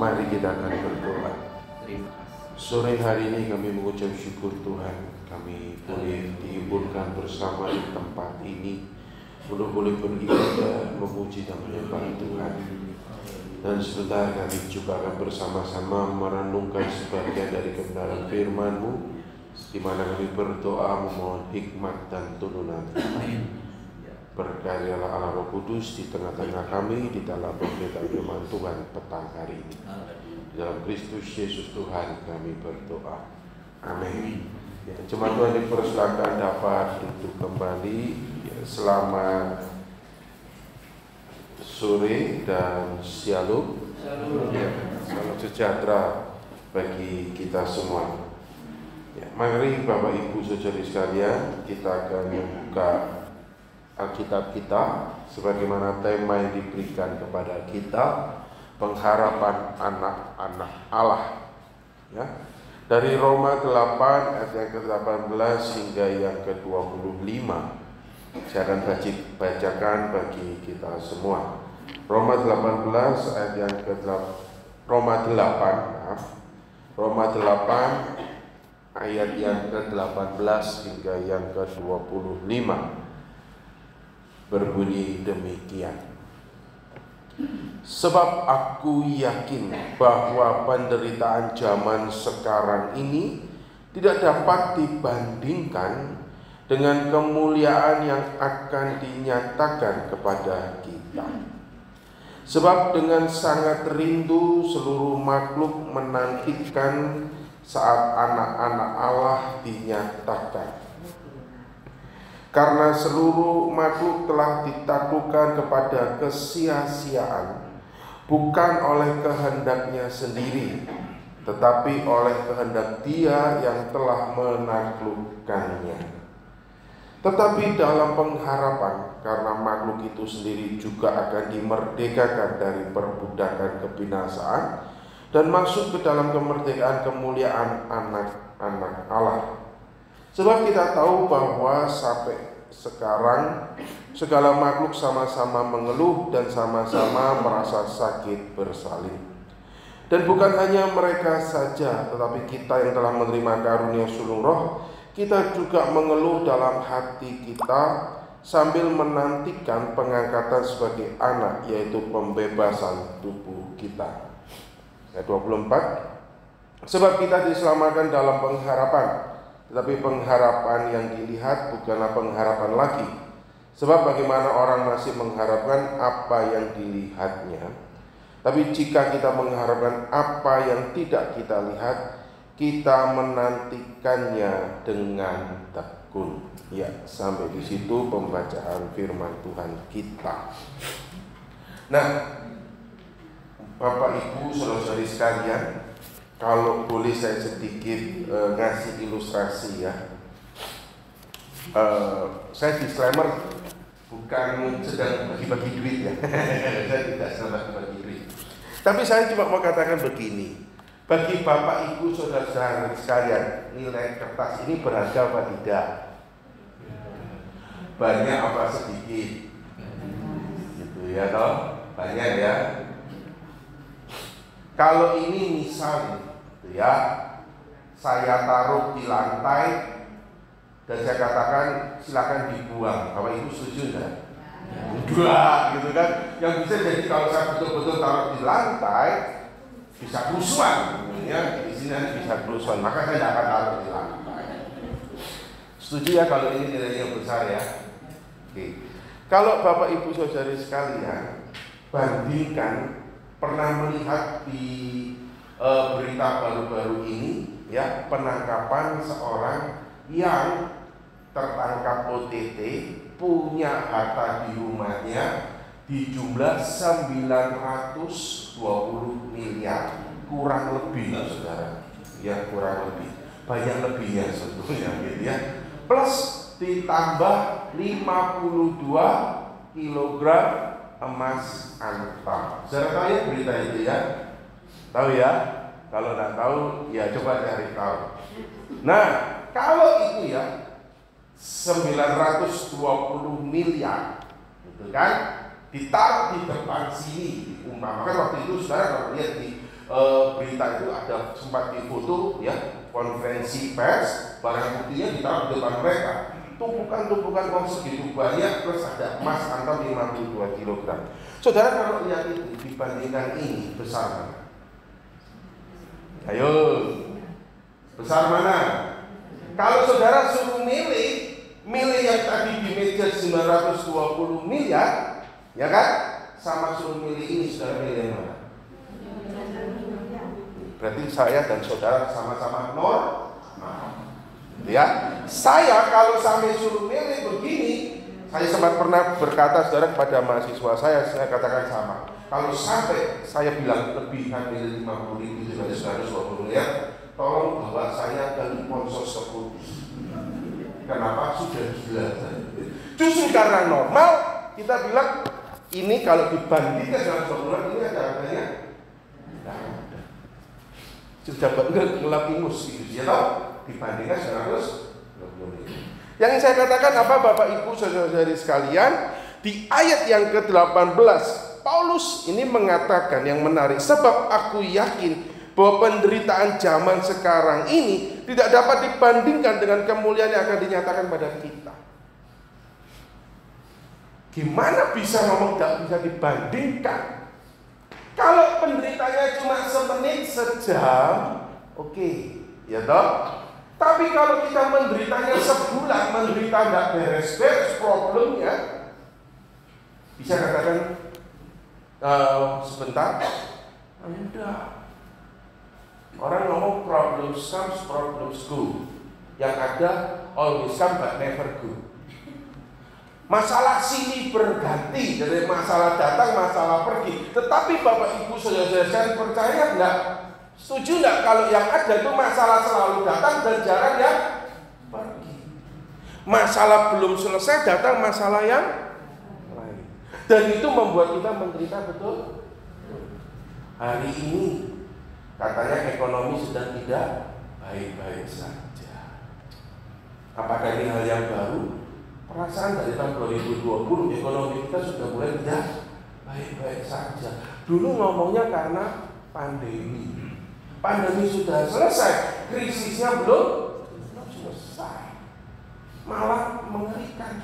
Mari kita akan berdoa. Sore hari ini kami mengucap syukur Tuhan, kami boleh dihiburkan bersama di tempat ini untuk boleh beribadah, memuji dan menyembah Tuhan. Dan sebentar kami juga akan bersama-sama merenungkan sebagian dari kebenaran firman-Mu, di mana kami berdoa memohon hikmat dan turunan. Berkaryalah Allah Roh Kudus di tengah-tengah kami di dalam pemberitaan firman Tuhan petang hari ini. Di dalam Kristus Yesus Tuhan kami berdoa. Amin. Jemaat Tuhan dipersilakan dapat duduk kembali. Selamat sore dan shalom. Salam sejahtera bagi kita semua. Mari Bapak Ibu Saudari sekalian, kita akan membuka Alkitab kita sebagaimana tema yang diberikan kepada kita, pengharapan anak-anak Allah. Ya. Dari Roma 8 ayat yang ke-18 hingga yang ke-25. Saya akan bacakan bagi kita semua. Roma 8 ayat yang ke-18 hingga yang ke-25. Berbunyi demikian. Sebab aku yakin bahwa penderitaan zaman sekarang ini tidak dapat dibandingkan dengan kemuliaan yang akan dinyatakan kepada kita. Sebab dengan sangat rindu seluruh makhluk menantikan saat anak-anak Allah dinyatakan. Karena seluruh makhluk telah ditaklukkan kepada kesia-siaan, bukan oleh kehendaknya sendiri, tetapi oleh kehendak Dia yang telah menaklukkannya. Tetapi dalam pengharapan, karena makhluk itu sendiri juga akan dimerdekakan dari perbudakan kebinasaan dan masuk ke dalam kemerdekaan kemuliaan anak-anak Allah. Sebab kita tahu bahwa sampai sekarang segala makhluk sama-sama mengeluh dan sama-sama merasa sakit bersalin. Dan bukan hanya mereka saja, tetapi kita yang telah menerima karunia sulung roh, kita juga mengeluh dalam hati kita sambil menantikan pengangkatan sebagai anak, yaitu pembebasan tubuh kita. Ayat 24. Sebab kita diselamatkan dalam pengharapan. Tetapi pengharapan yang dilihat bukanlah pengharapan lagi. Sebab bagaimana orang masih mengharapkan apa yang dilihatnya. Tapi jika kita mengharapkan apa yang tidak kita lihat, kita menantikannya dengan tekun. Ya, sampai di situ pembacaan firman Tuhan kita. Nah, Bapak Ibu saudara-saudari sekalian, kalau boleh saya sedikit ngasih ilustrasi ya. Saya disclaimer bukan sedang bagi-bagi duit ya. Saya tidak sedang bagi-bagi duit. Tapi saya cuma mau katakan begini. Bagi Bapak Ibu saudara-saudara sekalian, nilai kertas ini berharga apa tidak? Banyak apa sedikit? Gitu ya toh? Banyak ya. Kalau ini misalnya ya, saya taruh di lantai dan saya katakan silakan dibuang. Bapak Ibu setuju enggak? Enggak, gitu kan? Yang bisa jadi kalau saya betul-betul taruh di lantai bisa kerusuhan, ya di sini bisa kerusuhan. Maka saya tidak akan taruh di lantai. Setuju ya kalau ini nilainya besar ya? Oke. Kalau Bapak Ibu saudari sekalian bandingkan, pernah melihat di berita baru-baru ini ya, penangkapan seorang yang tertangkap OTT punya harta di rumahnya di jumlah 920 miliar, kurang lebih saudara ya, kurang lebih, banyak lebihnya sebetulnya gitu ya, plus ditambah 52 kilogram emas antam. Saudara tahu ya berita itu ya? Tahu ya? Kalau tidak tahu, ya coba cari tahu. Nah, kalau itu ya 920 miliar, gitu kan? Ditaruh di depan sini, diumpamakan waktu itu saudara kalau lihat di berita itu ada sempat difoto ya, konferensi pers, barang buktinya ditaruh di depan mereka. Tumpukan-tumpukan uang segitu banyak, plus ada emas antam 52 kg. Saudara kalau lihat itu dibandingkan ini, besar mana? Ayo, besar mana? Kalau saudara suruh milih yang tadi di meja 920 miliar, ya kan? Sama suruh milih ini, saudara milih yang mana? Berarti saya dan saudara sama-sama ya. Saya kalau sampai suruh milih begini, saya sempat pernah berkata saudara kepada mahasiswa saya katakan sama. Kalau sampai saya bilang lebihan dari 50.000 dari 120 miliar, tolong bawa saya ke sponsor sepuluh. Kenapa? Sudah gila. Justru karena normal kita bilang ini kalau dibandingkan dengan 120 ini ada harganya. Sudah ngelap ingus gitu ya toh, dibandingkan 120. Yang saya katakan apa Bapak Ibu saudara-saudari sekalian, di ayat yang ke-18 Paulus ini mengatakan yang menarik, sebab aku yakin bahwa penderitaan zaman sekarang ini tidak dapat dibandingkan dengan kemuliaan yang akan dinyatakan pada kita. Gimana bisa ngomong tidak bisa dibandingkan? Kalau penderitanya cuma semenit, sejam, oke, ya toh. Tapi kalau kita menderitanya sebulan, menderita nggak beres-beres problemnya, bisa katakan sebentar, udah. Orang ngomong problems comes, problems go. Yang ada always come but never go. Masalah silih berganti, dari masalah datang, masalah pergi. Tetapi Bapak Ibu saudara-saudara percaya enggak? Setuju enggak kalau yang ada itu masalah selalu datang dan jarang yang pergi? Masalah belum selesai, datang masalah yang lain. Dan itu membuat kita menderita, betul? Hari ini katanya ekonomi sedang tidak baik-baik saja. Apakah ini hal yang baru? Perasaan dari tahun 2020 ekonomi kita sudah mulai tidak baik-baik saja. Dulu ngomongnya karena pandemi. Pandemi sudah selesai, krisisnya belum selesai. Malah mengerikan.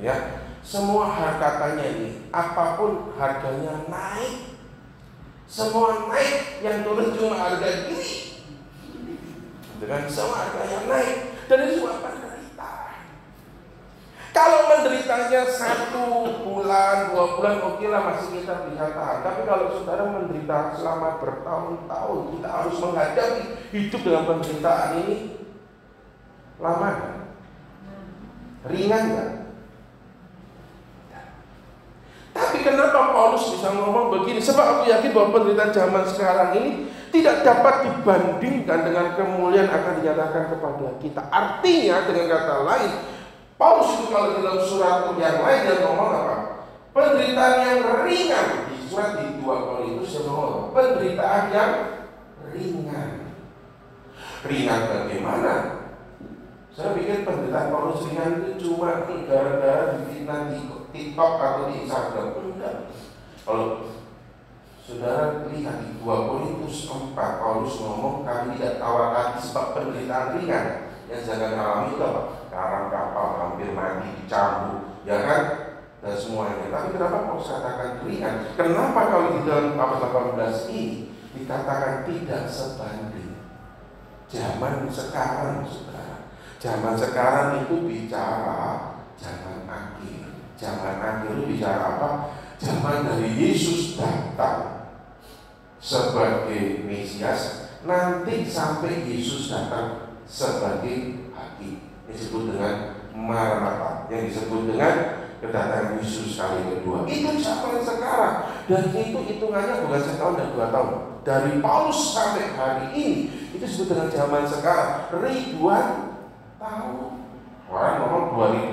Ya, semua harkatanya ini, apapun harganya naik. Semua naik, yang turun cuma harga diri. Dengan semua harganya naik, dan itu semua penderitaan. Kalau menderitanya 1 bulan, 2 bulan, oke lah masih kita bisa tahan. Tapi kalau saudara menderita selama bertahun-tahun, kita harus menghadapi hidup dengan penderitaan ini, lama kan? Ringan kan? Tapi kenapa Paulus bisa ngomong begini? Sebab aku yakin bahwa penderitaan zaman sekarang ini tidak dapat dibandingkan dengan kemuliaan akan dinyatakan kepada kita. Artinya dengan kata lain, Paulus itu kalau dalam surat yang lain dia ngomong apa? Penderitaan yang ringan. Di surat di 2 Korintus dia ngomong penderitaan yang ringan. Ringan bagaimana? Saya pikir penderitaan Paulus ringan itu cuma gara-gara difitnah di TikTok atau di Instagram. Enggak. Kalau saudara lihat di 2 Korintus 4, Paulus ngomong kami tidak tawar hati sebab penderitaan ringan yang jangan alami itu apa? Karang kapal hampir mati, dicambuk, ya kan? Dan semuanya. Tapi kenapa Paulus katakan ringan? Kenapa kalau di dalam pasal 18 ini dikatakan tidak sebanding? Zaman sekarang, saudara. Zaman sekarang itu bicara zaman akhir. Zaman akhir itu bicara apa? Zaman dari Yesus datang sebagai Mesias, nanti sampai Yesus datang sebagai hakim. Disebut dengan Maranatha, yang disebut dengan kedatangan Yesus kali kedua. Itu zaman sekarang, dan itu hitungannya bukan setahun dan 2 tahun. Dari Paulus sampai hari ini itu disebut dengan zaman sekarang, ribuan tahun. Orang ngomong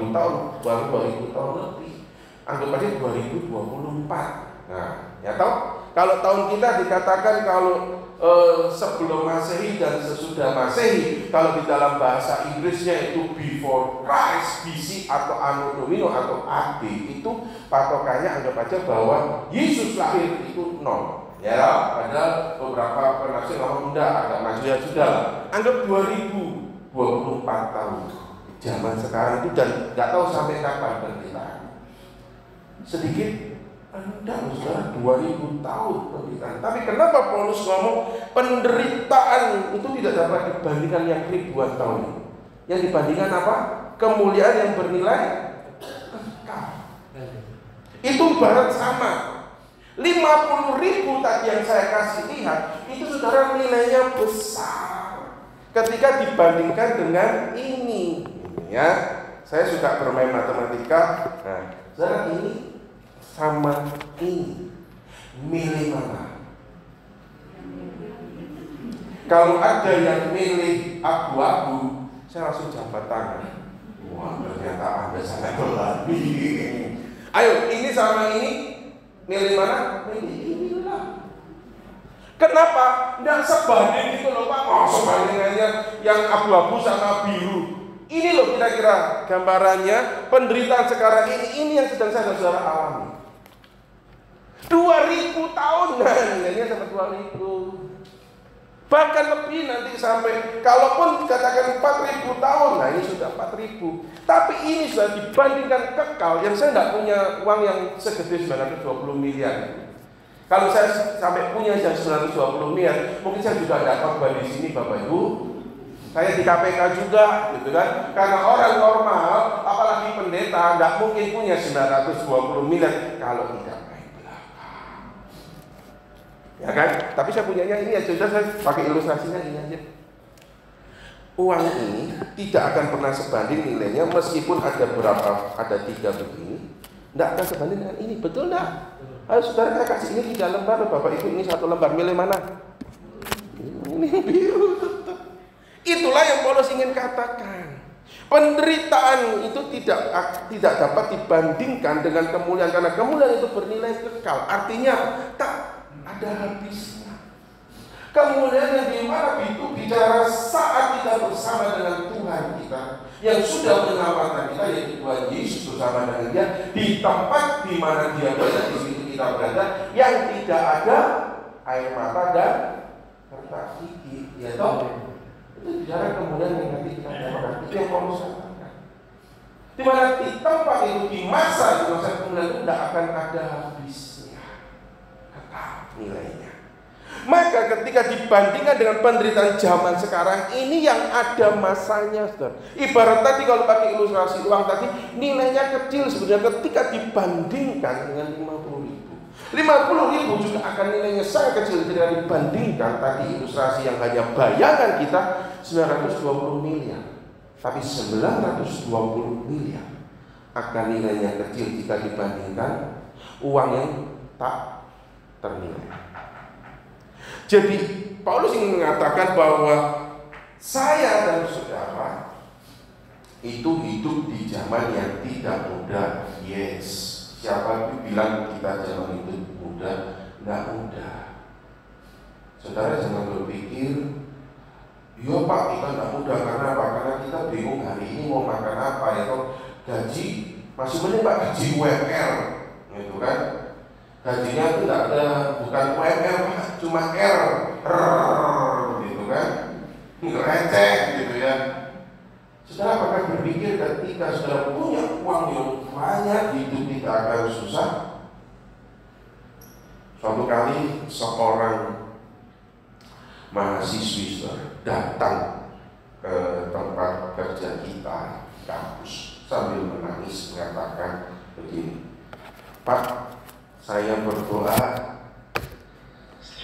2000 tahun, baru 2000 tahun lebih. Anggap aja 2024. Nah, ya tahu Kalau tahun kita dikatakan kalau sebelum Masehi dan sesudah Masehi, kalau di dalam bahasa Inggrisnya itu before Christ, BC atau Anno Domini atau AD, itu patokannya anggap aja bahwa Yesus lahir itu 0. Ya, ada beberapa penafsir ngomong enggak, agak maju ya sudah. Anggap 2024 tahun. Zaman sekarang itu dan nggak tahu sampai kapan penderitaan. Sedikit, enggak, saudara, 2000 tahun penderitaan. Tapi kenapa Paulus ngomong penderitaan itu tidak dapat dibandingkan yang ribuan tahun? Yang dibandingkan apa? Kemuliaan yang bernilai kekal. Itu ibarat sama. 50.000 tadi yang saya kasih lihat, itu saudara nilainya besar ketika dibandingkan dengan ini. Ya, saya suka bermain matematika. Nah, saudara, ini sama ini, milih mana? Kalau ada yang milih abu-abu, saya langsung jabat tangan. Wah, ternyata Anda sangat berani. Ayo, ini sama ini, milih mana? Milih inilah. Kenapa? Nggak sebanding itu loh Pak. Oh, sebandingannya yang abu-abu sama biru. Ini loh kira-kira gambarannya penderitaan sekarang ini yang sedang saya dan saudara alami. 2000 tahun, nah nilainya sampai 2000. Bahkan lebih nanti sampai, kalaupun dikatakan 4000 tahun, nah ini sudah 4000. Tapi ini sudah dibandingkan kekal, yang saya tidak punya uang yang segede 920 miliar. Kalau saya sampai punya yang 920 miliar, mungkin saya juga ada khotbah di sini Bapak Ibu. Saya di KPK juga, gitu kan? Karena orang normal, apalagi pendeta, nggak mungkin punya 920 miliar kalau tidak main belakang. Ya kan? Tapi saya punyanya ini aja, sudah saya pakai ilustrasinya ini aja. Uang ini tidak akan pernah sebanding nilainya, meskipun ada berapa, ada 3 begini, nggak akan sebanding dengan ini, betul nggak? Ayo saudara, saya kasih ini 3 lembar, Bapak Ibu ini 1 lembar, milih mana? Ini biru. Itulah yang Paulus ingin katakan. Penderitaan itu tidak dapat dibandingkan dengan kemuliaan, karena kemuliaan itu bernilai kekal. Artinya tak ada habisnya. Kemuliaan yang dimana itu bicara saat kita bersama dengan Tuhan kita yang sudah menyelamatkan kita, yaitu Tuhan Yesus bersama dengan Dia di tempat di mana Dia berada, di situ kita berada, yang tidak ada air mata dan kertas gigi, ya toh. Itu bicara kemudian yang nanti kita dapatkan. Itu yang Paulus katakan. Di mana di tempat itu, di masa kemudian itu tidak akan ada habisnya, kekal nilainya. Maka ketika dibandingkan dengan penderitaan zaman sekarang, ini yang ada masanya, saudara. Ibarat tadi kalau pakai ilustrasi uang tadi, nilainya kecil sebenarnya ketika dibandingkan dengan 50.000 juga akan nilainya sangat kecil ketika dibandingkan tadi ilustrasi yang hanya bayangan kita 920 miliar. Tapi 920 miliar akan nilainya kecil jika dibandingkan uang yang tak ternilai. Jadi Paulus ingin mengatakan bahwa saya dan saudara itu hidup di zaman yang tidak mudah. Yes. Siapa bilang kita zaman itu mudah? Nggak mudah. Saudara jangan berpikir, ya Pak, kita nggak mudah karena apa? Karena kita bingung hari ini mau makan apa ya toh. Gaji masih mending Pak, gaji UMR, gitu kan? Gajinya itu nggak ada, bukan UMR Pak, cuma gitu kan? Receh gitu ya. Saudara apakah berpikir ketika saudara punya uang yang banyak, hidup tidak akan susah? Suatu kali seorang mahasiswi datang ke tempat kerja kita, kampus, sambil menangis mengatakan begini, Pak, saya berdoa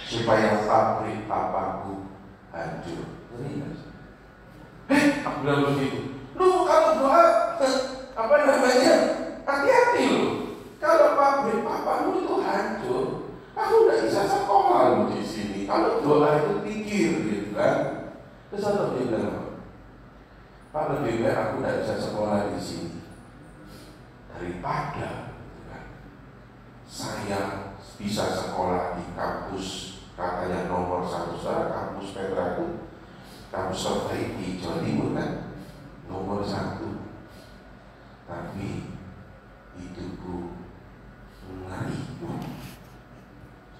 supaya pabrik papaku hancur. Aku bilang begitu. Lu kalau doa, apa namanya? Hati-hati lu. Kalau pabrik papamu itu hancur, aku udah bisa sekolah lu di sini. Kalau doa itu pikir, gitu kan? Terus aku bilang, Pak, lebih baik aku udah bisa sekolah di sini daripada, gitu kan? Saya bisa sekolah di kampus katanya nomor 1, saudara, kampus Petra itu kampus terbaik di Jawa Timur kan, nomor 1. Tapi hidupku ngeri.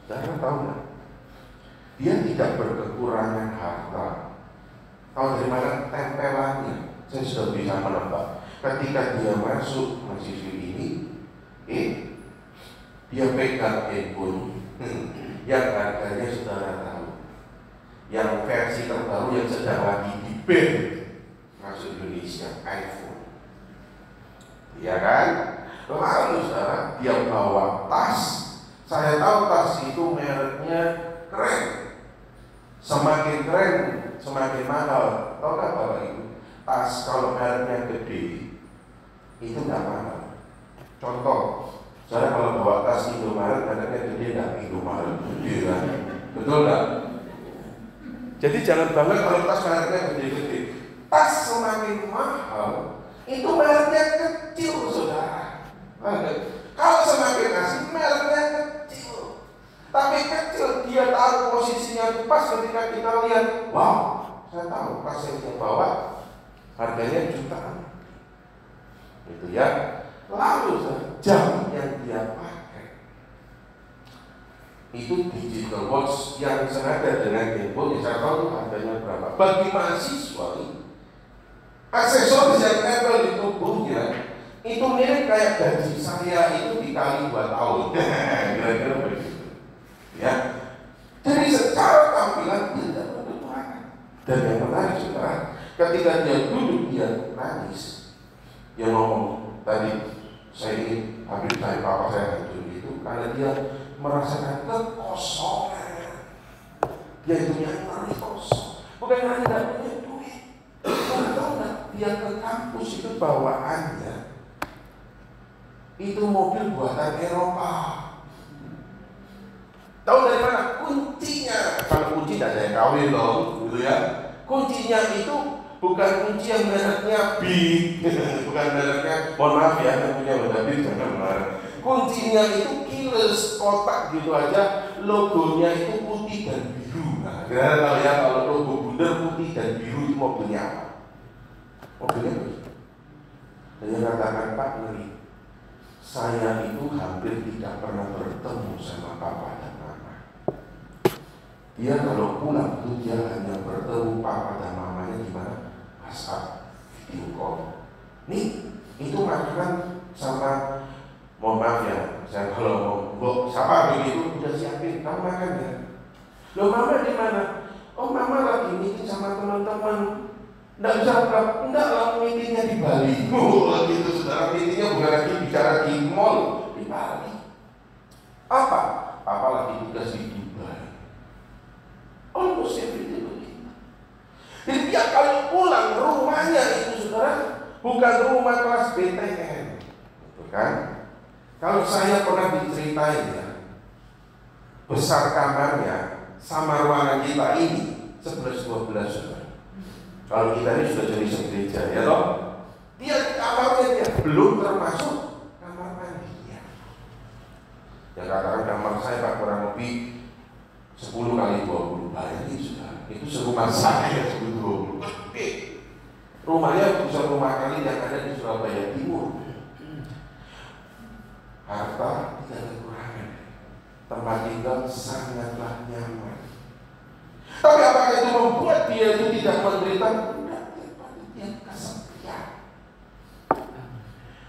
Saudara tahu nggak? Dia tidak berkekurangan harta. Tahu dari mana tempelannya? Saya sudah bisa menebak. Ketika dia masuk mahasiswa ini, dia pegang handphone yang harganya saudara tahu, yang versi terbaru yang sedang lagi di ban masuk Indonesia, iPhone. Iya kan? Lalu saudara, dia bawa tas. Saya tahu tas itu mereknya keren. Semakin keren, semakin mahal. Tahu nggak Bapak Ibu? Tas kalau mereknya gede itu nggak mahal. Contoh, saya kalau bawa tas Indomaret mereknya gede, nggak Indomaret gede kan? Betul nggak? Jadi jangan bangga kalau tas mereknya gede-gede. Tas semakin mahal, itu mereknya kecil, saudara. Kalau semakin asing, mereknya kecil. Tapi kecil, dia tahu posisinya pas ketika kita lihat. Wow, saya tahu tas yang dia bawa harganya jutaan. Itu ya. Lalu jam yang dia pakai itu digital watch yang senada dengan handphone. Saya tahu harganya berapa. Bagi mahasiswa ini, aksesoris yang tempel di tubuhnya itu mirip kayak gaji saya itu dikali 2 tahun. Kira-kira begitu. Ya. Jadi secara tampilan dia tidak berkekurangan. Dan yang menarik saudara, ketika dia duduk dia nangis. Dia ngomong tadi, saya ingin habis dari papa saya hancur itu karena dia merasakan kekosongan. Dia itu nyari kosong, bukan hanya tidak punya duit. Tahu nggak? Dia ke kampus itu bawaannya itu mobil buatan Eropa. Tahu dari mana? Kuncinya. Kalau kunci tidak ada yang kawin dong, gitu ya. Kuncinya itu bukan kunci yang mereknya big, bukan mereknya, mohon maaf ya, yang punya benda big jangan marah. Kuncinya itu kiles, kotak gitu aja, logonya itu putih dan biru. Nah, kira-kira tahu ya kalau logo bundar putih dan biru itu mobilnya apa? Mobilnya begitu. Dia katakan, Pak, ngeri. Saya itu hampir tidak pernah bertemu sama papa dan mama. Dia kalau pulang itu dia hanya bertemu papa dan mamanya di mana? WhatsApp, video call. Nih, itu makanan sama, mohon maaf ya, saya kalau mau siapa begitu udah siapin, kamu makan ya. Loh, mama di mana? Oh, mama lagi meeting sama teman-teman. Nggak bisa pulang, enggak lah, meetingnya di Bali. Oh, gitu saudara, meetingnya bukan lagi bicara di mall, di Bali. Apa? Apa lagi tugas di Dubai. Almost everything begitu. Jadi dia kalau pulang rumahnya itu saudara bukan rumah kelas BTN, bukan? Kalau saya pernah diceritain ya, besar kamarnya sama ruangan kita ini 11-12 saudara. Kalau kita ini sudah jadi segereja ya toh, dia kamarnya dia belum termasuk kamar mandinya. Ya katakan kamar saya Pak kurang lebih 10 kali 20, bayangin sudah. Itu serumah saya 10-20. Rumahnya bisa rumah kali yang ada di Surabaya Timur. Harta tidak kekurangan, tempat tinggal sangatlah nyaman. Tapi apakah itu membuat dia itu tidak menderita? Tidak, dia kesepian.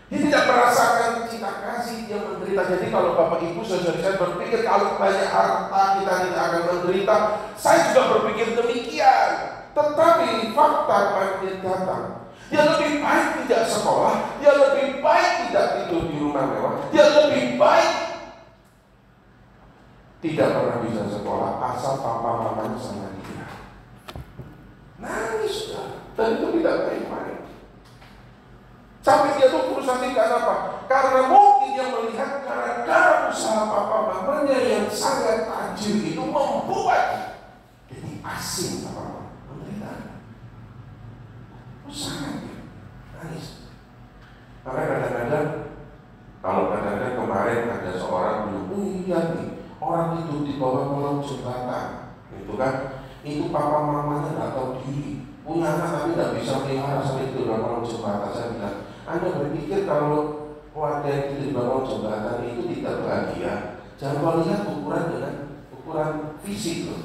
Dia tidak merasakan cinta kasih, dia menderita. Jadi kalau Bapak Ibu saudara-saudara berpikir kalau banyak harta kita tidak akan menderita, saya juga berpikir demikian. Tetapi fakta makin datang. Dia lebih baik tidak sekolah, dia lebih baik tidak tidur di rumah mewah, dia lebih baik tidak pernah bisa sekolah asal papa mamanya sama dia. Nangis sudah, dan itu tidak main-main. Sampai dia tuh frustasi karena apa? Karena mungkin dia melihat gara-gara usaha papa mamanya yang sangat tajir itu membuat jadi asing papa menderita. Sangat ya, nangis. Maka kadang-kadang kalau kadang-kadang kemarin ada seorang bilang, oh iya nih, kan, itu papa mamanya nggak tahu diri, punya anak tapi nggak bisa pelihara sampai di bawah jembatan. Saya bilang, Anda berpikir kalau keluarga itu di bawah jembatan itu tidak bahagia? Jangan kau lihat ukuran dengan ukuran fisik loh.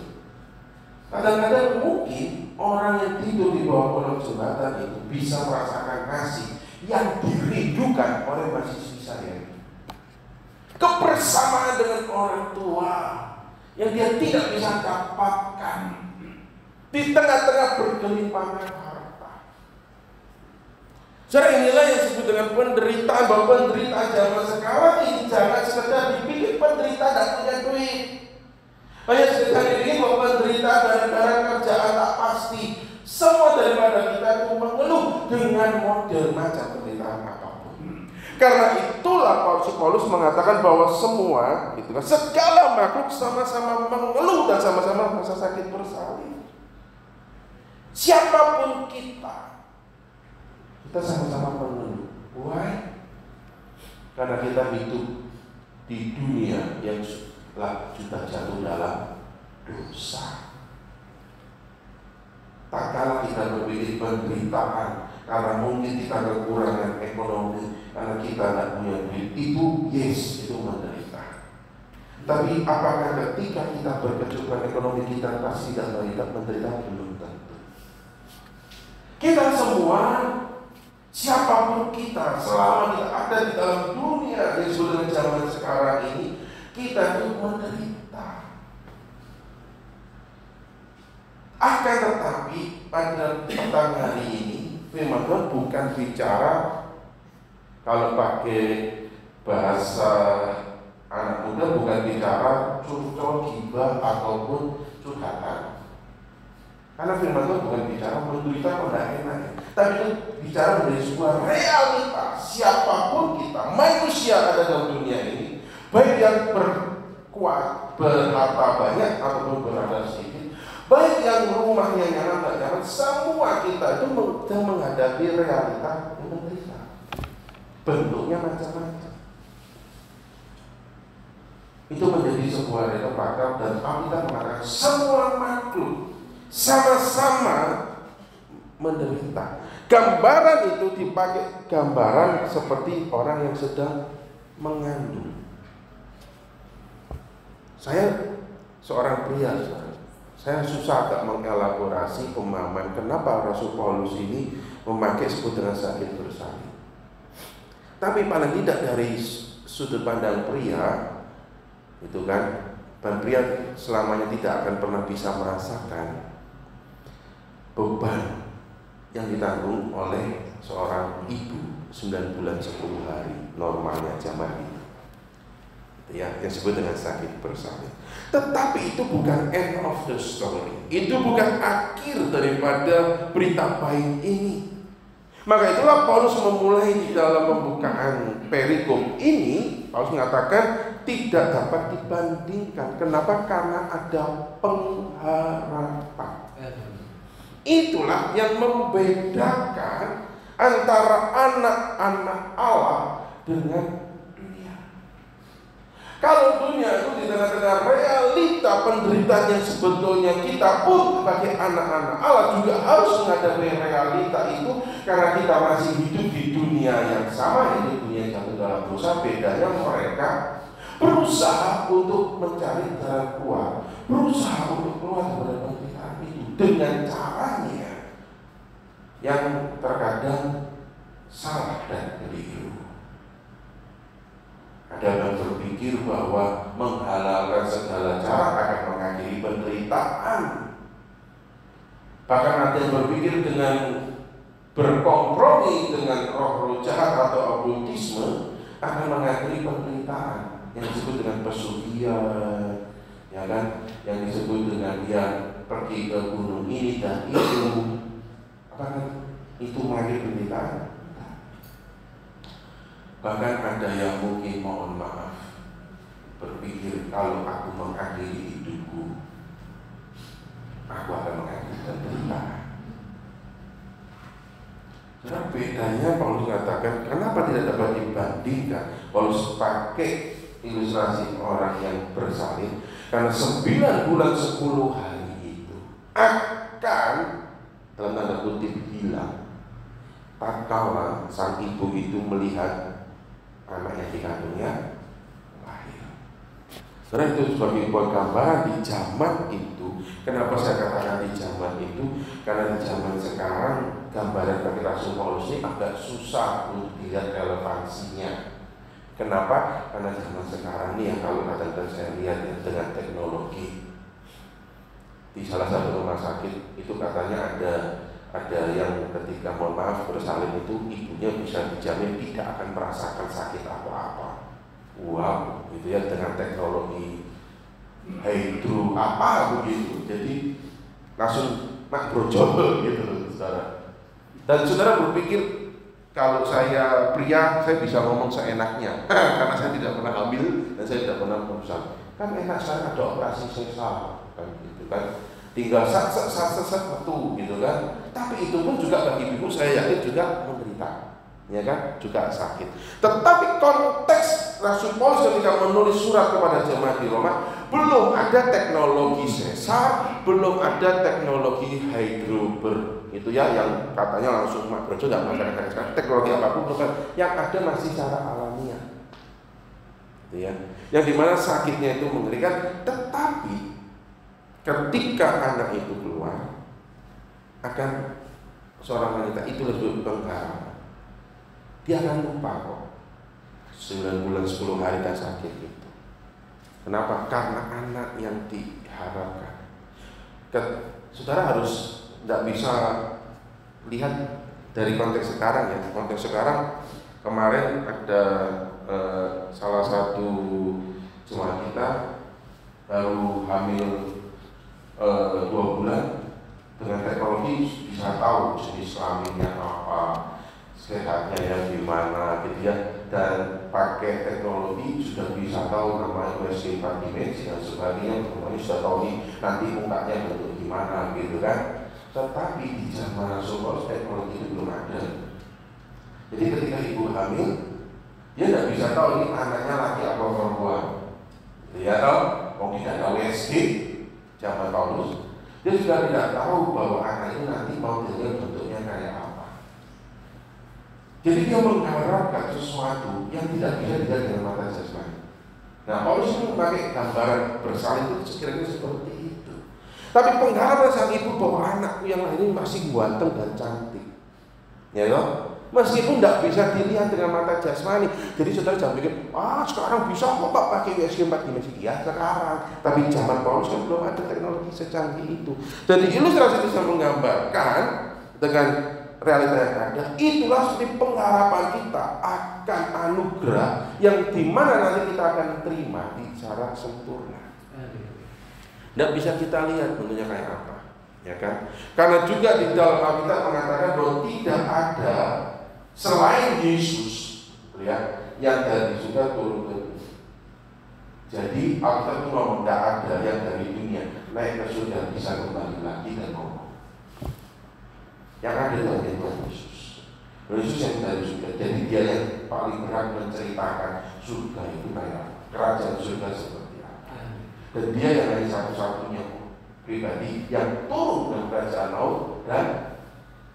Kadang-kadang mungkin orang yang tidur di bawah kolong jembatan itu bisa merasakan kasih yang dirindukan oleh mahasiswi saya. Kebersamaan dengan orang tua yang dia tidak bisa dapatkan di tengah-tengah bergelimpangan harta. Saudara, inilah yang disebut dengan penderitaan. Bahwa penderitaan zaman sekarang ini jangan sekedar dipikir penderitaan tidak punya duit, hanya sekedar dipikir bahwa penderitaan gara-gara kerjaan tak pasti. Semua daripada kita itu mengeluh dengan model macam penderitaan apapun. Karena itulah Paulus mengatakan bahwa semua itu kan, segala makhluk sama-sama mengeluh dan sama-sama merasa sakit bersalin. Siapapun kita sama-sama mengeluh. Why? Karena kita hidup di dunia yang sudah jatuh dalam dosa. Tak kala kita berpikir penderitaan karena mungkin kita kekurangan ekonomi, karena kita tidak punya duit, itu itu menderita. Tapi apakah ketika kita berkecukupan ekonomi kita pasti tidak menderita? Belum tentu. Kita semua, siapapun kita, selama kita ada di dalam dunia yang sudah zaman sekarang ini, kita itu menderita. Akan tetapi pada petang hari ini firman Tuhan bukan bicara, kalau pakai bahasa anak muda, bukan bicara curcol, gibah ataupun curhatan. Karena firman Tuhan bukan bicara menderita pada enak, tapi itu bicara menjadi sebuah realitas. Siapapun kita, manusia ada dalam dunia ini, baik yang berkuat, berharta banyak ataupun berada sedikit, baik yang rumahnya nyaman tak nyaman, semua kita itu sedang menghadapi realita yang menderita. Bentuknya macam-macam. Itu menjadi sebuah realita, dan Alkitab mengatakan semua makhluk sama-sama menderita. Gambaran itu dipakai gambaran seperti orang yang sedang mengandung. Saya seorang pria, saya susah agak mengelaborasi pemahaman kenapa Rasul Paulus ini memakai sebut dengan sakit bersalin. Tapi paling tidak dari sudut pandang pria, itu kan, dan pria selamanya tidak akan pernah bisa merasakan beban yang ditanggung oleh seorang ibu 9 bulan 10 hari normalnya zaman ini, ya, yang disebut dengan sakit bersalin. Tetapi itu bukan end of the story. Itu bukan akhir daripada berita baik ini. Maka itulah Paulus memulai di dalam pembukaan perikop ini. Paulus mengatakan tidak dapat dibandingkan. Kenapa? Karena ada pengharapan. Itulah yang membedakan antara anak-anak Allah dengan kalau dunia itu di tengah-tengah realita penderitaan yang sebetulnya kita pun sebagai anak-anak Allah juga harus menghadapi realita itu, karena kita masih hidup di dunia yang sama, ini dunia yang jatuh dalam dosa. Bedanya mereka berusaha untuk mencari jalan keluar, berusaha untuk keluar dari penderitaan itu dengan caranya yang terkadang salah dan keliru. Ada yang berpikir bahwa menghalalkan segala cara akan mengakhiri penderitaan. Bahkan ada yang berpikir dengan berkompromi dengan roh-roh jahat atau okkultisme akan mengakhiri penderitaan, yang disebut dengan pesugihan, ya kan, yang disebut dengan dia pergi ke gunung ini dan itu, apakah itu mengakhiri penderitaan? Bahkan ada yang mungkin, mohon maaf, berpikir kalau aku mengakhiri hidupku, aku akan mengakhiri penderitaan. Karena bedanya Paulus mengatakan, kenapa tidak dapat dibandingkan? Paulus pakai ilustrasi orang yang bersalin, karena 9 bulan 10 hari ini akan dalam tanda kutip hilang tatkala sang ibu itu melihat anak yang dikandungnya lahir. Karena itu sebagai sebuah gambaran di zaman itu. Kenapa saya katakan di zaman itu? Karena di zaman sekarang gambaran bagi Rasul Paulus ini agak susah untuk dilihat relevansinya. Kenapa? Karena zaman sekarang ini yang kalau kadang-kadang saya lihat ya, dengan teknologi di salah satu rumah sakit itu katanya ada yang ketika mohon maaf bersalin itu ibunya bisa dijamin tidak akan merasakan sakit apa-apa. Wow, gitu ya, dengan teknologi hydro apa begitu. Jadi langsung makrojodoh gitu saudara. Dan saudara berpikir kalau saya pria saya bisa ngomong seenaknya karena saya tidak pernah hamil dan saya tidak pernah berusaha. Kan enak saya ada operasi sesar kan gitu kan. Tinggal sat betul gitu kan. Tapi itu pun juga bagi ibu saya yakin juga menderita. Ya kan, juga sakit. Tetapi konteks Rasul Paulus ketika menulis surat kepada jemaat di Roma, belum ada teknologi sesar, belum ada teknologi hydrober, itu ya yang katanya langsung makrojo dan masyarakat sekarang. Teknologi apapun bukan, yang ada masih secara alamiah, gitu ya. Yang dimana sakitnya itu mengerikan, tetapi ketika anak itu keluar, akan seorang wanita itu lebih penggarap. Dia akan lupa kok 9 bulan 10 hari dan sakit itu. Kenapa? Karena anak yang diharapkan. Saudara harus tidak bisa lihat dari konteks sekarang ya. Konteks sekarang kemarin ada salah satu jemaat kita baru hamil 2 bulan. Dengan teknologi bisa tahu jenis kelaminnya apa, sehatnya yang gimana gitu ya, dan pakai teknologi sudah bisa tahu namanya USG 4 dimensi dan sebagainya, semuanya sudah tahu nih nanti mukanya bentuk gimana gitu kan. Tetapi di zaman Rasul Paulus teknologi itu belum ada. Jadi ketika ibu hamil, dia tidak bisa tahu ini anaknya laki atau perempuan. Dia tahu, mau tidak ada USG zaman Paulus, dia sudah tidak tahu bahwa anak ini nanti mau dilihat bentuknya kayak apa. Jadi dia mengharapkan sesuatu yang tidak bisa dilihat dengan mata jasmani. Nah, Paulus itu memakai gambaran bersalin itu sekiranya seperti itu. Tapi pengharapan sang ibu bahwa anakku yang lain ini masih ganteng dan cantik, ya loh. Meskipun tidak bisa dilihat dengan mata jasmani. Jadi saudara jangan pikir, sekarang bisa kok Pak pakai USG 4 dimensi. Ya sekarang. Tapi zaman Paulus kan belum ada teknologi secanggih itu. Jadi ilustrasi bisa menggambarkan dengan realita yang ada, itulah seperti pengharapan kita akan anugerah yang dimana nanti kita akan terima secara sempurna. Tidak bisa kita lihat bentuknya kayak apa, ya kan? Karena juga di dalam Alkitab mengatakan bahwa tidak ada selain Yesus, ya, yang dari surga turun ke bumi. Jadi Alkitab itu ngomong tidak ada yang dari dunia naik ke surga bisa kembali lagi dan ngomong. Yang ada itu hanya Tuhan Yesus. Yesus yang dari surga. Jadi dia yang paling berhak menceritakan surga itu kayak kerajaan surga seperti apa. Dan dia yang hanya satu-satunya pribadi yang turun ke kerajaan laut dan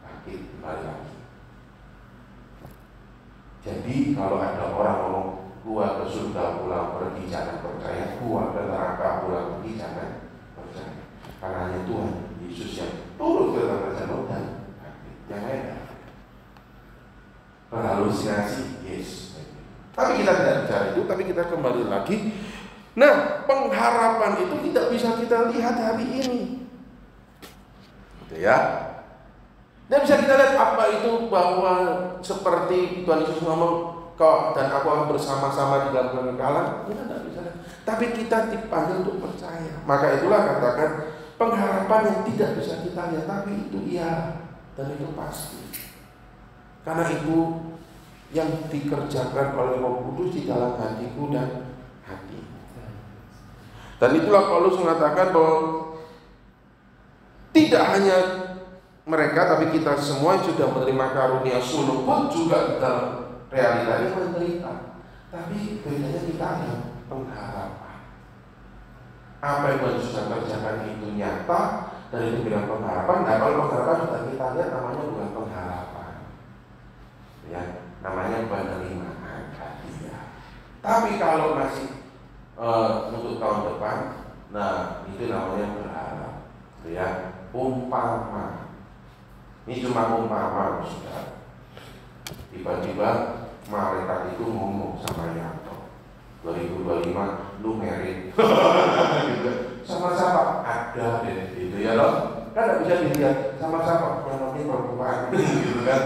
bangkit kembali lagi. Jadi kalau ada orang ngomong keluar ke surga pulang pergi jangan percaya, keluar ke neraka pulang pergi jangan percaya. Karena hanya Tuhan Yesus yang turun ke kerajaan laut dan yang lain berhalusinasi, yes. Tapi kita tidak bicara itu, tapi kita kembali lagi. Nah, pengharapan itu tidak bisa kita lihat hari ini, gitu ya. Dan bisa kita lihat apa itu bahwa seperti Tuhan Yesus ngomong, kau dan aku akan bersama-sama di dalam kekekalan. Kita tidak bisa lihat, tapi kita dipanggil untuk percaya. Maka itulah katakan pengharapan yang tidak bisa kita lihat, tapi itu iya. Dan itu pasti. Karena itu yang dikerjakan oleh Roh Kudus di dalam hatiku dan hati. Dan itulah Paulus mengatakan bahwa tidak hanya mereka, tapi kita semua yang sudah menerima karunia sulung pun juga dalam realita ini menderita. Tapi bedanya kita ada pengharapan. Apa yang Tuhan sudah kerjakan itu nyata, dan itu bilang pengharapan. Nah, kalau pengharapan sudah kita lihat namanya bukan pengharapan, ya, namanya penerimaan hadiah. Tapi kalau masih untuk tahun depan, nah itu namanya berharap, ya, umpama. Ini cuma umpama, sudah. Tiba-tiba malaikat itu ngomong sama Yanto, 2025 lu merit. Sama-sama ada deh, gitu ya loh. Kan nggak bisa dilihat sama-sama, yang penting perempuan, gitu kan.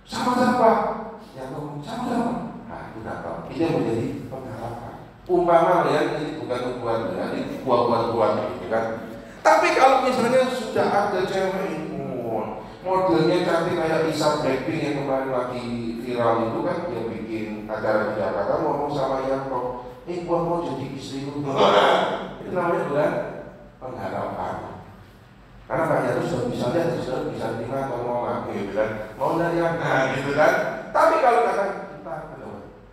Sama-sama, yang ngomong sama-sama. Nah, itu nggak tahu. Itu yang menjadi pengharapan. Umpama ya, ini bukan buat, ini buat, gitu kan. Tapi kalau misalnya sudah ada cewek modelnya cantik kayak Lisa Blackpink yang kemarin lagi viral itu kan, dia bikin acara di Jakarta ngomong sama Yanto, gua mau jadi istrimu. Itu namanya bukan pengharapan. Karena Pak Yanto sudah bisa lihat, sudah bisa terima atau nolak, gitu kan, mau dari anak, gitu kan. Tapi kalau kata kita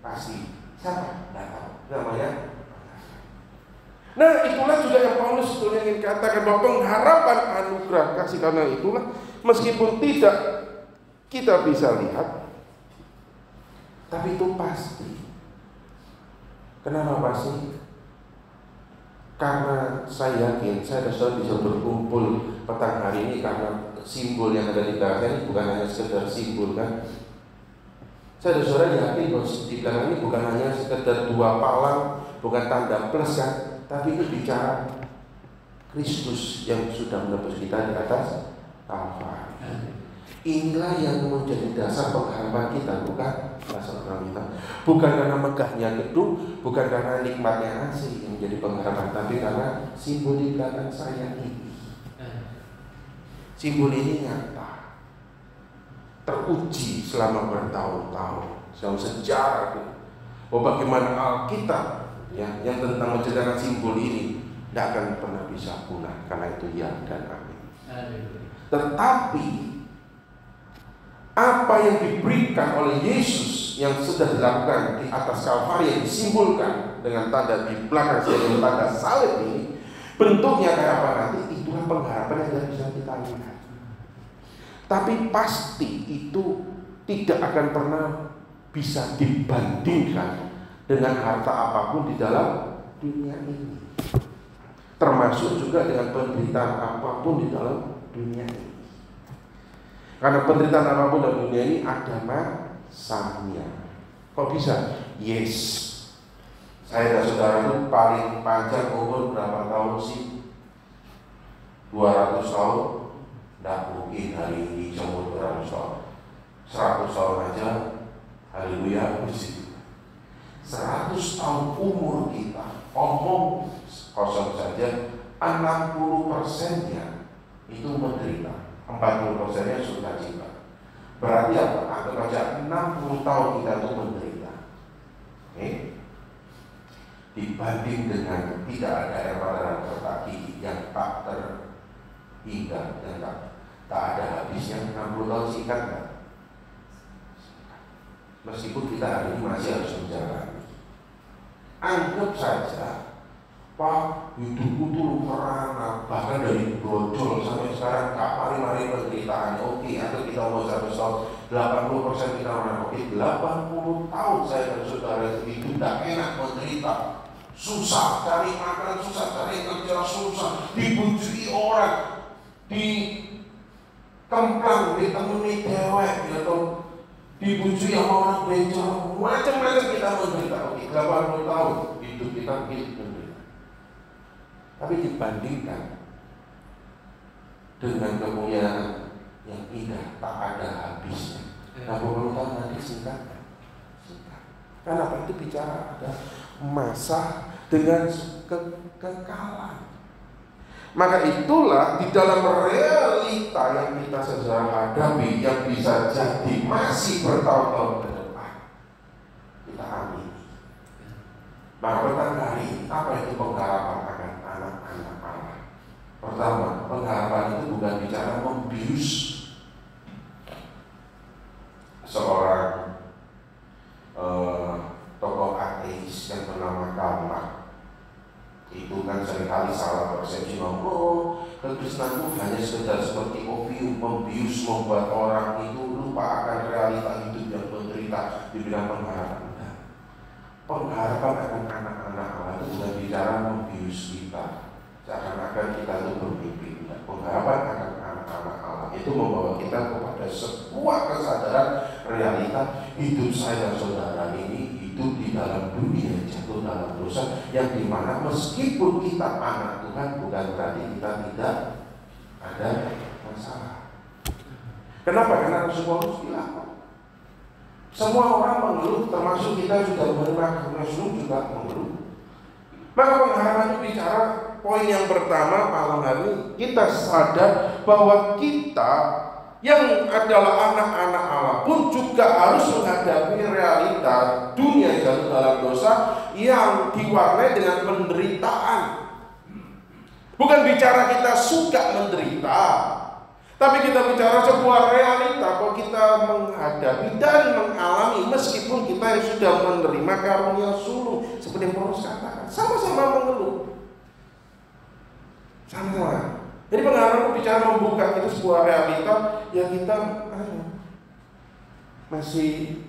pasti siapa? Nggak tahu. Namanya. Nah, itulah juga yang Paulus sebetulnya ingin katakan, bahwa pengharapan anugerah kasih karena itulah meskipun tidak kita bisa lihat, tapi itu pasti. Kenapa pasti? Karena saya yakin saya dan saudara bisa berkumpul petang hari ini karena simbol yang ada di belakang ini bukan hanya sekedar simbol, kan? Saya dan saudara yakin bahwa di belakang ini bukan hanya sekedar dua palang, bukan tanda plus, kan? Tapi itu bicara Kristus yang sudah menebus kita di atas Kalvari. Inilah yang menjadi dasar pengharapan kita, bukan dasar pengharapan kita. Bukan karena megahnya gedung, bukan karena nikmatnya AC yang menjadi pengharapan, tapi karena simbol di belakang saya ini. Simbol ini nyata, teruji selama bertahun-tahun, selama sejarah. Oh, bagaimana Alkitab ya, yang tentang menceritakan simbol ini tidak akan pernah bisa punah, karena itu ya dan amin. Tetapi apa yang diberikan oleh Yesus yang sudah dilakukan di atas Kalvari yang disimbolkan dengan tanda di belakang saya, tanda salib ini, bentuknya kayak apa nanti, itulah pengharapan yang tidak bisa kita lihat. Tapi pasti itu tidak akan pernah bisa dibandingkan dengan harta apapun di dalam dunia ini, termasuk juga dengan penderitaan apapun di dalam dunia ini. Karena penderitaan apapun dalam dunia ini ada masanya. Kok bisa? Yes. Saya dan saudara itu paling panjang umur berapa tahun sih? 200 tahun? Tidak mungkin hari ini umur 200 tahun. 100 tahun aja. Haleluya. 100 tahun umur kita, omong kosong saja, 60%-nya itu menderita, 40%-nya sukacita. Berarti apa? Anggap aja 60 tahun kita itu menderita. Oke? Dibanding dengan tidak ada air mata dan otak gigi yang tak terhingga dan tak ada habisnya. 60 tahun singkat kan? Meskipun kita hari ini masih harus menjalani. Anggap saja, Pak, hidupku tuh merana, bahkan dari brojol sampai sekarang gak mari-mari penderitaannya. Oke, atau kita mau 100 tahun, 80% kita merana. Oke, 80 tahun saya dan saudara itu tidak enak menderita, susah cari makan, susah cari kerja, susah dibujui orang, dikemplang, ditemui dewek, atau dibujui sama orang bencong, macam-macam kita menderita. Oke, 80 tahun hidup kita menderita. Tapi dibandingkan dengan kemuliaan yang indah tak ada habisnya, 80 tahun nanti singkat. Kenapa? Itu bicara ada masa dengan kekekalan. Maka itulah di dalam realita yang kita sedang hadapi, yang bisa jadi masih bertahun-tahun ke depan, kita amini. Maka petang hari, apa itu pengharapan akan anak-anak Allah? Pertama, pengharapan itu bukan bicara membius seorang tokoh ateis yang bernama Karl Marx. Itu kan seringkali salah persepsi, oh Kekristenan itu hanya sekedar seperti opium, membius, membuat orang itu lupa akan realita hidup yang menderita, dibilang pengharapan. Pengharapan akan anak-anak Allah itu bukan bicara membius kita, seakan-akan kita itu bermimpi. Pengharapan akan anak-anak Allah itu membawa kita kepada sebuah kesadaran realita hidup saya dan saudara ini hidup di dalam dunia jatuh dalam dosa, yang dimana meskipun kita anak Tuhan bukan berarti kita tidak ada masalah. Kenapa? Karena Rasul Paulus bilang semua orang mengeluh, termasuk kita sudah menerima, Rasul juga mengeluh. Maka pengharapan itu bicara poin yang pertama malam hari ini, kita sadar bahwa kita yang adalah anak-anak Allah pun juga harus menghadapi realita dunia jatuh dalam dosa yang diwarnai dengan penderitaan. Bukan bicara kita suka menderita, tapi kita bicara sebuah realita bahwa kita menghadapi dan mengalami meskipun kita yang sudah menerima karunia sulung, seperti yang Paulus katakan, sama-sama mengeluh. Sama. Jadi pengharapan bicara membuka kita sebuah realita yang kita masih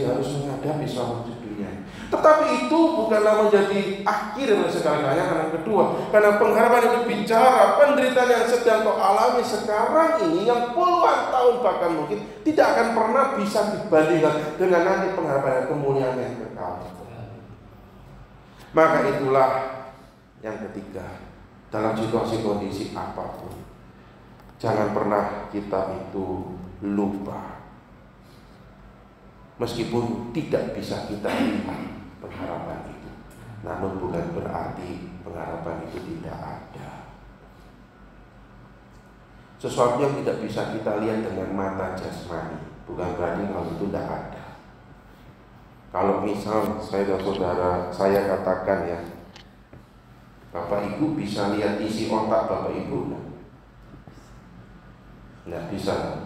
harus menghadapi selama di dunia. Tetapi itu bukanlah menjadi akhir dari segala-galanya. Karena kedua, karena pengharapan itu bicara penderitaan yang sedang kau alami sekarang ini, yang puluhan tahun bahkan mungkin tidak akan pernah bisa dibandingkan dengan nanti pengharapan kemuliaan yang kekal. Maka itulah yang ketiga. Dalam situasi kondisi apapun, jangan pernah kita itu lupa. Meskipun tidak bisa kita lihat pengharapan itu, namun bukan berarti pengharapan itu tidak ada. Sesuatu yang tidak bisa kita lihat dengan mata jasmani, bukan berarti hal itu tidak ada. Kalau misal saya dan saudara saya katakan ya, Bapak Ibu bisa lihat isi otak Bapak Ibu? Nggak bisa.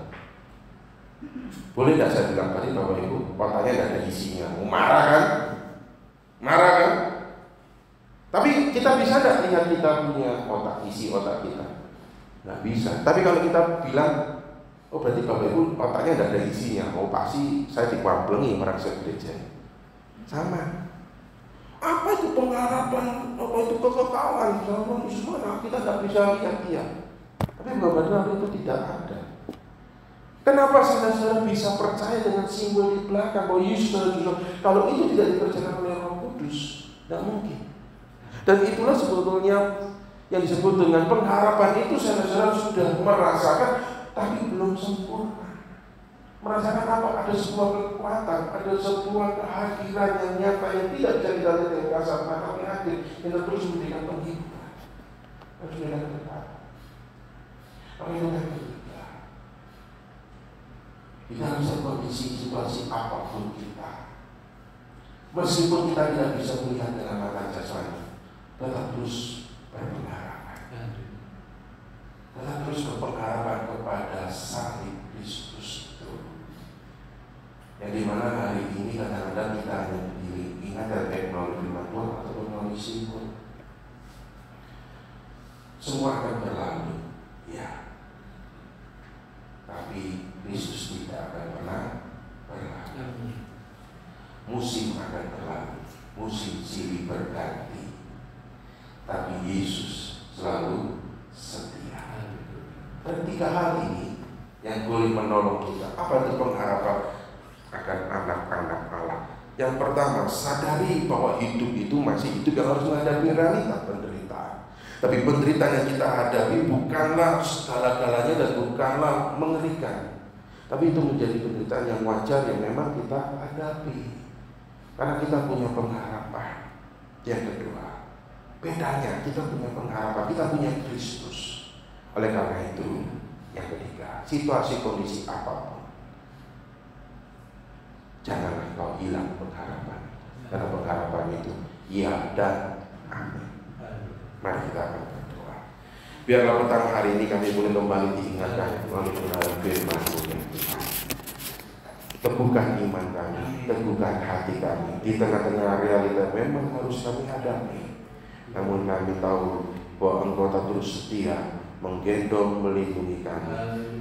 Boleh nggak saya bilang tadi Bapak Ibu otaknya nggak ada isinya? Marah kan? Marah kan? Tapi kita bisa nggak lihat kita punya otak, isi otak kita? Nggak bisa. Tapi kalau kita bilang, oh berarti Bapak Ibu otaknya nggak ada isinya, oh pasti saya dikuamplengi merasa gereja. Sama. Apa itu pengharapan, apa itu kekekalan, sama itu semua kita tidak bisa lihat dia. Tapi benar-benar itu tidak ada. Kenapa saudara-saudara bisa percaya dengan simbol di belakang bahwa Yesus adalah Juru? Kalau itu tidak dikerjakan oleh Roh Kudus, tidak mungkin. Dan itulah sebetulnya yang disebut dengan pengharapan itu, saudara-saudara sudah merasakan, tapi belum sempurna. Merasakan apa? Ada sebuah kekuatan, ada sebuah kehadiran yang nyata yang tidak bisa kita lihat dengan kasat mata, tapi hadir yang terus memberikan penghidupan. Harus dengan kekuatan. Di dalam kondisi situasi apapun kita, meskipun kita tidak bisa melihat dengan mata jasmani, tetap terus berpengharapan. Tetap terus berpengharapan kepada salib Kristus. Yang dimana hari ini kadang-kadang kita hanya berdiri ingat dan teknologi firman Tuhan atau melalui simbol. Semua akan berlalu, ya. Tapi Kristus tidak akan pernah berlalu. Musim akan berlalu, musim silih berganti, tapi Yesus selalu setia. Dan tiga hal ini yang boleh menolong kita. Apa itu pengharapan akan anak-anak Allah? Yang pertama, sadari bahwa hidup itu masih hidup yang harus menghadapi realita penderitaan. Tapi penderitaan yang kita hadapi bukanlah segala-galanya dan bukanlah mengerikan. Tapi itu menjadi penderitaan yang wajar yang memang kita hadapi. Karena kita punya pengharapan. Yang kedua, bedanya kita punya pengharapan, kita punya Kristus. Oleh karena itu, yang ketiga, situasi kondisi apapun, janganlah kau hilang pengharapan. Karena pengharapan itu ya dan amin. Mari kita akan berdoa. Biarlah petang hari ini kami boleh kembali diingatkan melalui firman Tuhan. Teguhkan iman kami, teguhkan hati kami. Di tengah-tengah realita memang harus kami hadapi, namun kami tahu bahwa Engkau terus setia menggendong, melindungi kami.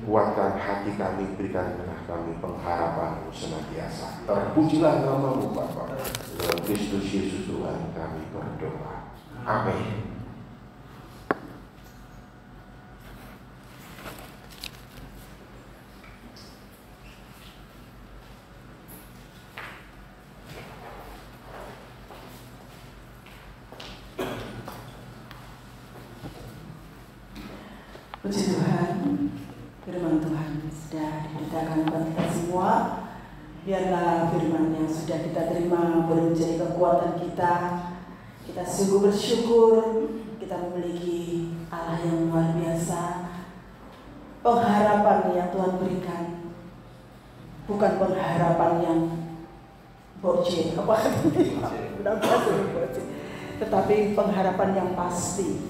Kuatkan hati kami, berikanlah kami pengharapan senantiasa. Terpujilah nama-Mu Bapa. Dalam Kristus Yesus Tuhan kami berdoa. Amin. Puji Tuhan, firman Tuhan sudah diberitakan kepada kita semua. Biarlah firman yang sudah kita terima boleh menjadi kekuatan kita. Kita sungguh bersyukur kita memiliki Allah yang luar biasa. Pengharapan yang Tuhan berikan bukan pengharapan yang bocil, tetapi pengharapan yang pasti.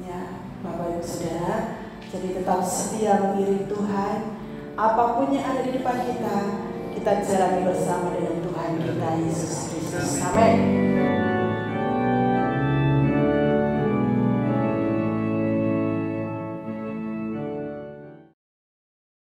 Ya, Bapak Ibu Saudara. Jadi tetap setia mengiring Tuhan. Apapun yang ada di depan kita, kita jalani bersama dengan Tuhan kita Yesus Kristus. Amin.